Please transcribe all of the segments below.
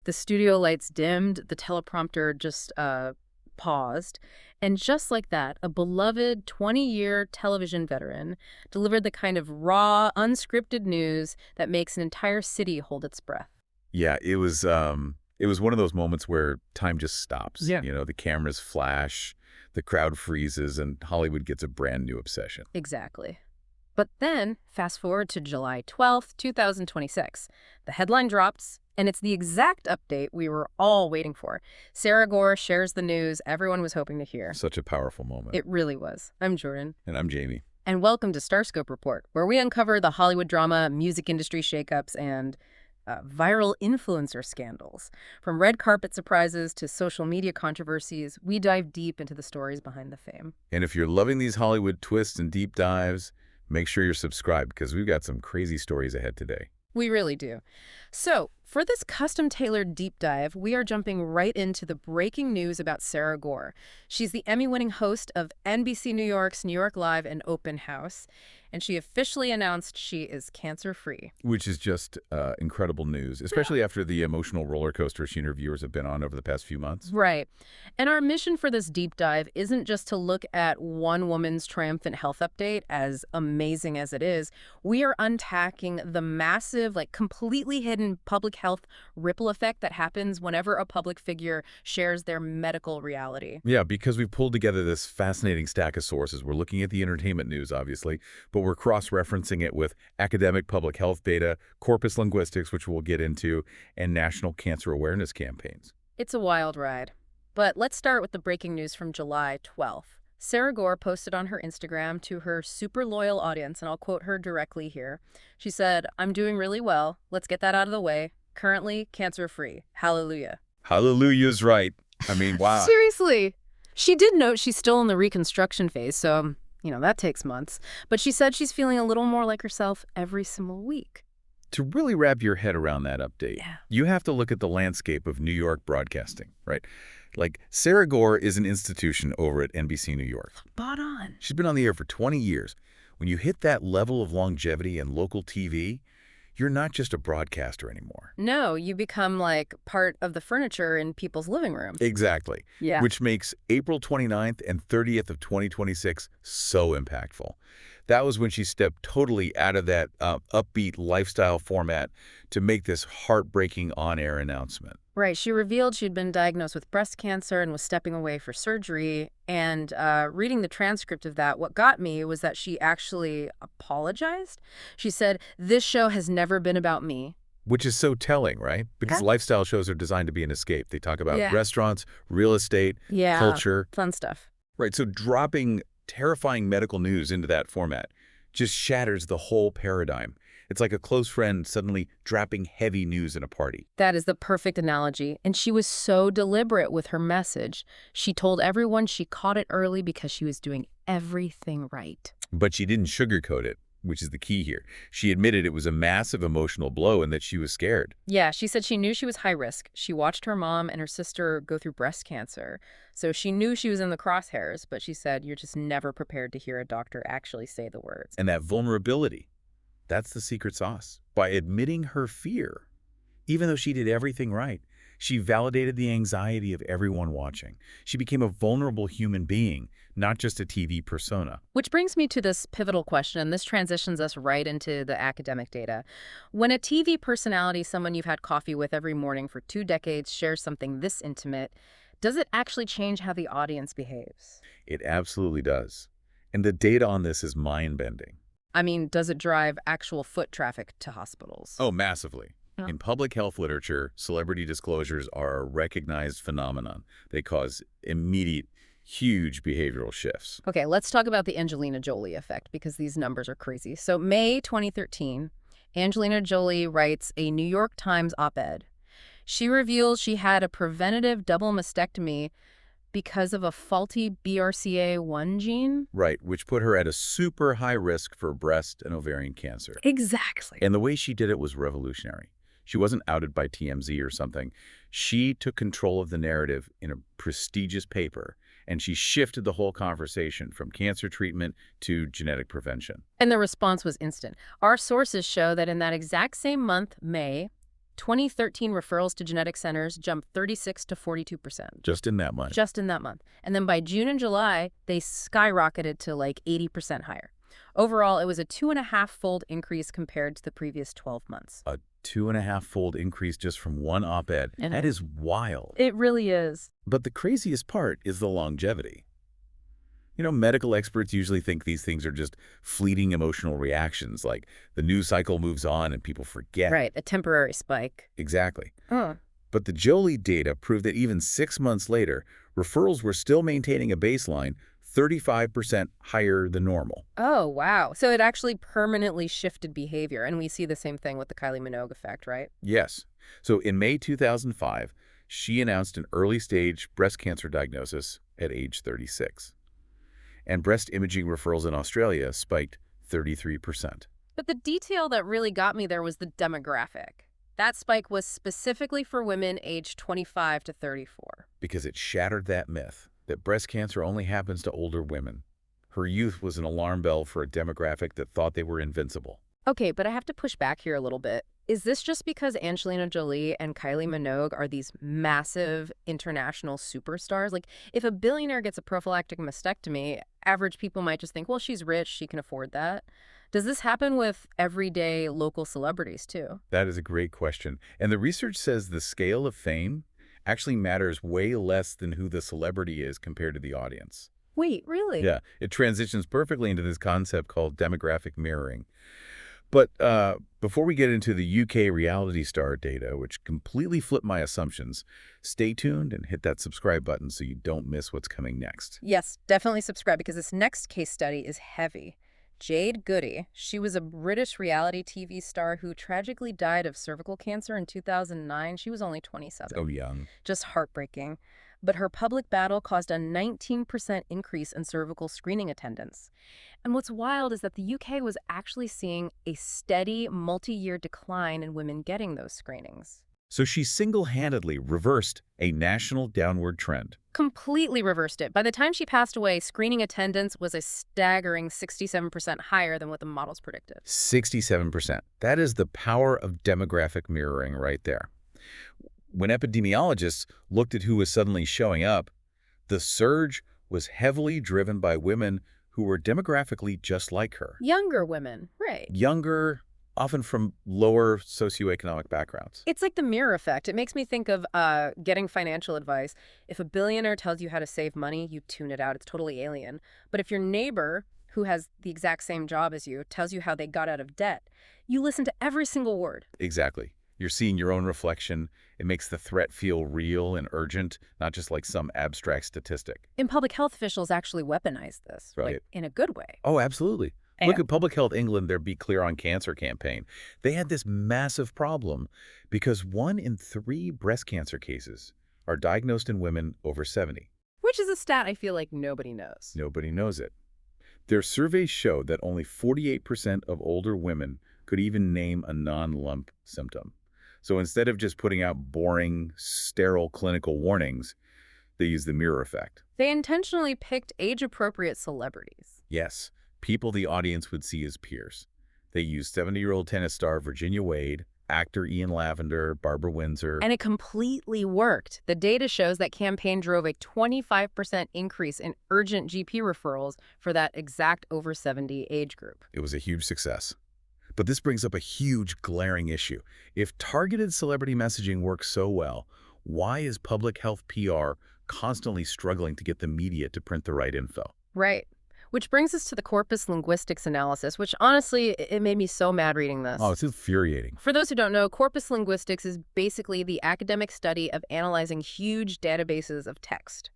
The studio lights dimmed, the teleprompter just paused, and just like that, a beloved 20-year television veteran delivered the kind of raw, unscripted news that makes an entire city hold its breath. Yeah, it was one of those moments where time just stops. Yeah. The cameras flash, the crowd freezes, and Hollywood gets a brand new obsession. Exactly. But then, fast forward to July 12th, 2026. The headline drops, and it's the exact update we were all waiting for. Sara Gore shares the news everyone was hoping to hear. Such a powerful moment. It really was. I'm Jordan. And I'm Jamie. And welcome to Starscope Report, where we uncover the Hollywood drama, music industry shakeups, and viral influencer scandals. From red carpet surprises to social media controversies, we dive deep into the stories behind the fame. And if you're loving these Hollywood twists and deep dives, make sure you're subscribed because we've got some crazy stories ahead today. We really do. So, for this custom-tailored deep dive, we are jumping right into the breaking news about Sara Gore. She's the Emmy-winning host of NBC New York's New York Live and Open House, and she officially announced she is cancer-free. Which is just incredible news, especially after the emotional roller coaster she and her viewers have been on over the past few months. Right. And our mission for this deep dive isn't just to look at one woman's triumphant health update, as amazing as it is. We are unpacking the massive, completely hidden public health ripple effect that happens whenever a public figure shares their medical reality. Yeah, because we've pulled together this fascinating stack of sources. We're looking at the entertainment news, obviously, but we're cross-referencing it with academic public health data, corpus linguistics, which we'll get into, and national cancer awareness campaigns. It's a wild ride. But let's start with the breaking news from July 12th. Sara Gore posted on her Instagram to her super loyal audience, and I'll quote her directly here. She said, "I'm doing really well. Let's get that out of the way. Currently cancer-free. Hallelujah." Hallelujah's right. I mean, wow. Seriously. She did note she's still in the reconstruction phase, so, that takes months. But she said she's feeling a little more like herself every single week. To really wrap your head around that update, Yeah. you have to look at the landscape of New York broadcasting, right? Sara Gore is an institution over at NBC New York. Spot on. She's been on the air for 20 years. When you hit that level of longevity in local TV, you're not just a broadcaster anymore. No, you become part of the furniture in people's living room. Exactly. Yeah. Which makes April 29th and 30th of 2026 so impactful. That was when she stepped totally out of that upbeat lifestyle format to make this heartbreaking on-air announcement. Right. She revealed she'd been diagnosed with breast cancer and was stepping away for surgery. And reading the transcript of that, what got me was that she actually apologized. She said, "This show has never been about me." Which is so telling, right? Because lifestyle shows are designed to be an escape. They talk about restaurants, real estate, culture. Fun stuff. Right. So dropping terrifying medical news into that format just shatters the whole paradigm. It's like a close friend suddenly dropping heavy news in a party. That is the perfect analogy. And she was so deliberate with her message. She told everyone she caught it early because she was doing everything right. But she didn't sugarcoat it, which is the key here. She admitted it was a massive emotional blow and that she was scared. Yeah, she said she knew she was high risk. She watched her mom and her sister go through breast cancer. So she knew she was in the crosshairs, but she said you're just never prepared to hear a doctor actually say the words. And that vulnerability, that's the secret sauce. By admitting her fear, even though she did everything right, she validated the anxiety of everyone watching. She became a vulnerable human being, not just a TV persona. Which brings me to this pivotal question, and this transitions us right into the academic data. When a TV personality, someone you've had coffee with every morning for 2 decades, shares something this intimate, does it actually change how the audience behaves? It absolutely does. And the data on this is mind-bending. I mean, does it drive actual foot traffic to hospitals? Oh, massively. In public health literature, celebrity disclosures are a recognized phenomenon. They cause immediate, huge behavioral shifts. Okay, let's talk about the Angelina Jolie effect because these numbers are crazy. So May 2013, Angelina Jolie writes a New York Times op-ed. She reveals she had a preventative double mastectomy because of a faulty BRCA1 gene. Right, which put her at a super high risk for breast and ovarian cancer. Exactly. And the way she did it was revolutionary. She wasn't outed by TMZ or something. She took control of the narrative in a prestigious paper, and she shifted the whole conversation from cancer treatment to genetic prevention. And the response was instant. Our sources show that in that exact same month, May 2013 referrals to genetic centers jumped 36 to 42%. Just in that month. Just in that month. And then by June and July, they skyrocketed to like 80% higher. Overall, it was a 2.5-fold increase compared to the previous 12 months. A 2.5-fold increase just from one op-ed. And that is wild. It really is. But the craziest part is the longevity. You know, medical experts usually think these things are just fleeting emotional reactions, like the news cycle moves on and people forget. Right, a temporary spike. Exactly. But the Jolie data proved that even 6 months later, referrals were still maintaining a baseline 35% higher than normal. Oh, wow. So it actually permanently shifted behavior, and we see the same thing with the Kylie Minogue effect, right? Yes. So in May 2005, she announced an early-stage breast cancer diagnosis at age 36. And breast imaging referrals in Australia spiked 33%. But the detail that really got me there was the demographic. That spike was specifically for women aged 25 to 34. Because it shattered that myth that breast cancer only happens to older women. Her youth was an alarm bell for a demographic that thought they were invincible. Okay, but I have to push back here a little bit. Is this just because Angelina Jolie and Kylie Minogue are these massive international superstars? Like, if a billionaire gets a prophylactic mastectomy, average people might just think, well, she's rich, she can afford that. Does this happen with everyday local celebrities, too? That is a great question. And the research says the scale of fame actually matters way less than who the celebrity is compared to the audience. Wait, really? Yeah, it transitions perfectly into this concept called demographic mirroring. But before we get into the UK reality star data, which completely flipped my assumptions, stay tuned and hit that subscribe button so you don't miss what's coming next. Yes, definitely subscribe because this next case study is heavy. Jade Goody, she was a British reality TV star who tragically died of cervical cancer in 2009. She was only 27. So young. Just heartbreaking. But her public battle caused a 19% increase in cervical screening attendance. And what's wild is that the UK was actually seeing a steady, multi-year decline in women getting those screenings. So she single-handedly reversed a national downward trend. Completely reversed it. By the time she passed away, screening attendance was a staggering 67% higher than what the models predicted. 67%. That is the power of demographic mirroring right there. When epidemiologists looked at who was suddenly showing up, the surge was heavily driven by women who were demographically just like her. Younger women, right. Younger, often from lower socioeconomic backgrounds. It's like the mirror effect. It makes me think of getting financial advice. If a billionaire tells you how to save money, you tune it out. It's totally alien. But if your neighbor, who has the exact same job as you, tells you how they got out of debt, you listen to every single word. Exactly. You're seeing your own reflection. It makes the threat feel real and urgent, not just like some abstract statistic. And public health officials actually weaponize this, Right. like in a good way. Oh, absolutely. And Look at Public Health England, their Be Clear on Cancer campaign. They had this massive problem because 1 in 3 breast cancer cases are diagnosed in women over 70. which is a stat I feel like nobody knows. Nobody knows it. Their surveys show that only 48% of older women could even name a non-lump symptom. So instead of just putting out boring, sterile clinical warnings, they use the mirror effect. They intentionally picked age-appropriate celebrities. Yes, people the audience would see as peers. They used 70-year-old tennis star Virginia Wade, actor Ian Lavender, Barbara Windsor. And it completely worked. The data shows that campaign drove a 25% increase in urgent GP referrals for that exact over 70 age group. It was a huge success. But this brings up a huge, glaring issue. If targeted celebrity messaging works so well, why is public health PR constantly struggling to get the media to print the right info? Right. Which brings us to the corpus linguistics analysis, which honestly, it made me so mad reading this. Oh, it's infuriating. For those who don't know, corpus linguistics is basically the academic study of analyzing huge databases of text.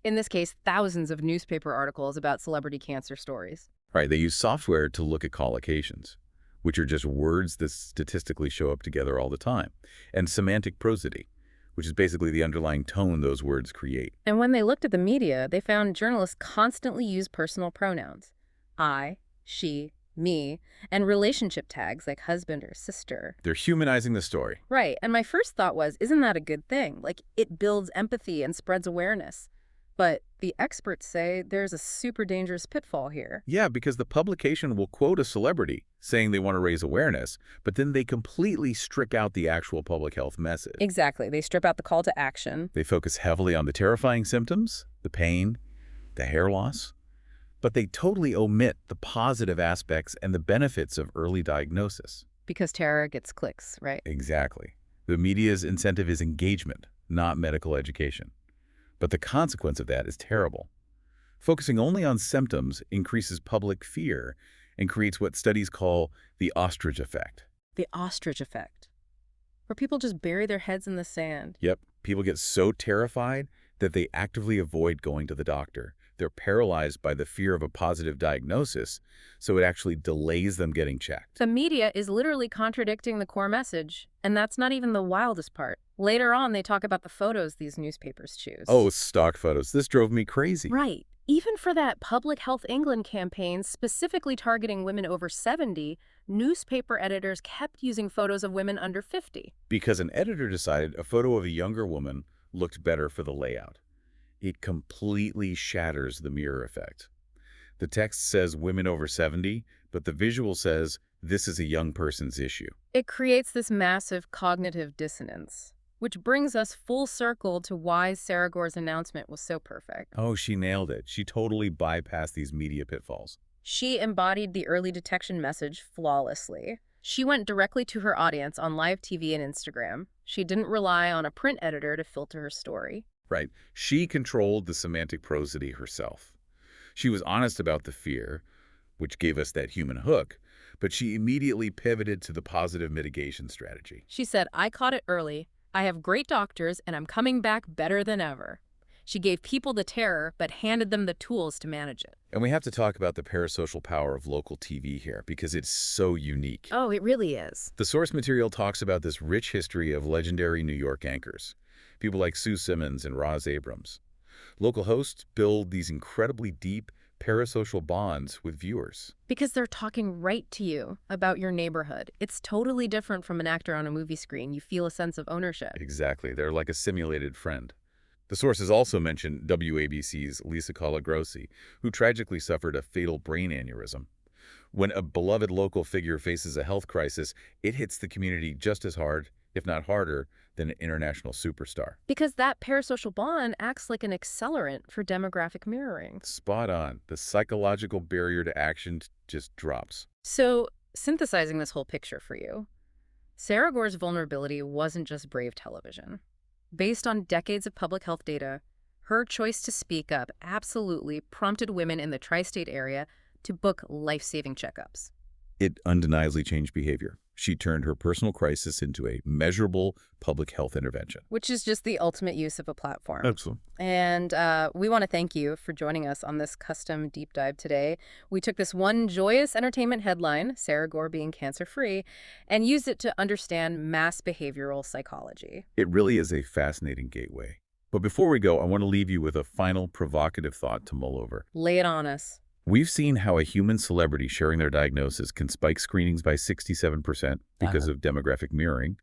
In this case, thousands of newspaper articles about celebrity cancer stories. Right, they use software to look at collocations, which are just words that statistically show up together all the time, and semantic prosody, which is basically the underlying tone those words create. And when they looked at the media, they found journalists constantly use personal pronouns. I, she, me, and relationship tags like husband or sister. They're humanizing the story. Right, and my first thought was, isn't that a good thing? Like, it builds empathy and spreads awareness. But the experts say there's a super dangerous pitfall here. Yeah, because the publication will quote a celebrity saying they want to raise awareness, but then they completely strip out the actual public health message. Exactly. They strip out the call to action. They focus heavily on the terrifying symptoms, the pain, the hair loss, but they totally omit the positive aspects and the benefits of early diagnosis. Because terror gets clicks, right? Exactly. The media's incentive is engagement, not medical education. But the consequence of that is terrible. Focusing only on symptoms increases public fear and creates what studies call the ostrich effect. The ostrich effect, where people just bury their heads in the sand. Yep, people get so terrified that they actively avoid going to the doctor. They're paralyzed by the fear of a positive diagnosis, so it actually delays them getting checked. The media is literally contradicting the core message, and that's not even the wildest part. Later on, they talk about the photos these newspapers choose. Oh, stock photos. This drove me crazy. Right. Even for that Public Health England campaign specifically targeting women over 70, newspaper editors kept using photos of women under 50. Because an editor decided a photo of a younger woman looked better for the layout. It completely shatters the mirror effect. The text says women over 70, but the visual says this is a young person's issue. It creates this massive cognitive dissonance, which brings us full circle to why Sara Gore's announcement was so perfect. Oh, she nailed it. She totally bypassed these media pitfalls. She embodied the early detection message flawlessly. She went directly to her audience on live TV and Instagram. She didn't rely on a print editor to filter her story. Right. She controlled the semantic prosody herself. She was honest about the fear, which gave us that human hook, but she immediately pivoted to the positive mitigation strategy. She said, "I caught it early. I have great doctors, and I'm coming back better than ever." She gave people the terror, but handed them the tools to manage it. And we have to talk about the parasocial power of local TV here, because it's so unique. Oh, it really is. The source material talks about this rich history of legendary New York anchors, people like Sue Simmons and Roz Abrams. Local hosts build these incredibly deep parasocial bonds with viewers. Because they're talking right to you about your neighborhood. It's totally different from an actor on a movie screen. You feel a sense of ownership. Exactly. They're like a simulated friend. The sources also mention WABC's Lisa Colagrossi, who tragically suffered a fatal brain aneurysm. When a beloved local figure faces a health crisis, it hits the community just as hard, if not harder, than an international superstar. Because that parasocial bond acts like an accelerant for demographic mirroring. Spot on. The psychological barrier to action just drops. So, synthesizing this whole picture for you, Sara Gore's vulnerability wasn't just brave television. Based on decades of public health data, her choice to speak up absolutely prompted women in the tri-state area to book life-saving checkups. It undeniably changed behavior. She turned her personal crisis into a measurable public health intervention. Which is just the ultimate use of a platform. Absolutely. And we want to thank you for joining us on this custom deep dive today. We took this one joyous entertainment headline, Sara Gore being cancer-free, and used it to understand mass behavioral psychology. It really is a fascinating gateway. But before we go, I want to leave you with a final provocative thought to mull over. Lay it on us. We've seen how a human celebrity sharing their diagnosis can spike screenings by 67% because of demographic mirroring.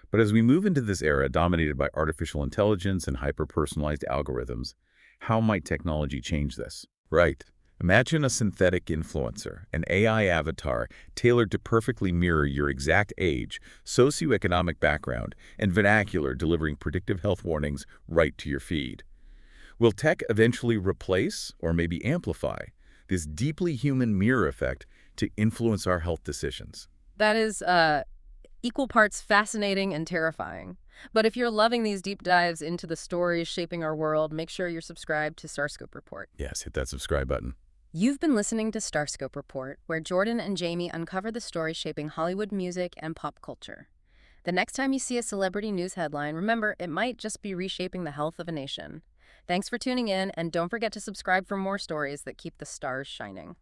But as we move into this era dominated by artificial intelligence and hyper-personalized algorithms, how might technology change this? Right. Imagine a synthetic influencer, an AI avatar tailored to perfectly mirror your exact age, socioeconomic background, and vernacular, delivering predictive health warnings right to your feed. Will tech eventually replace, or maybe amplify, this deeply human mirror effect to influence our health decisions? That is equal parts fascinating and terrifying. But if you're loving these deep dives into the stories shaping our world, make sure you're subscribed to Starscope Report. Yes, hit that subscribe button. You've been listening to Starscope Report, where Jordan and Jamie uncover the stories shaping Hollywood music and pop culture. The next time you see a celebrity news headline, remember, it might just be reshaping the health of a nation. Thanks for tuning in, and don't forget to subscribe for more stories that keep the stars shining.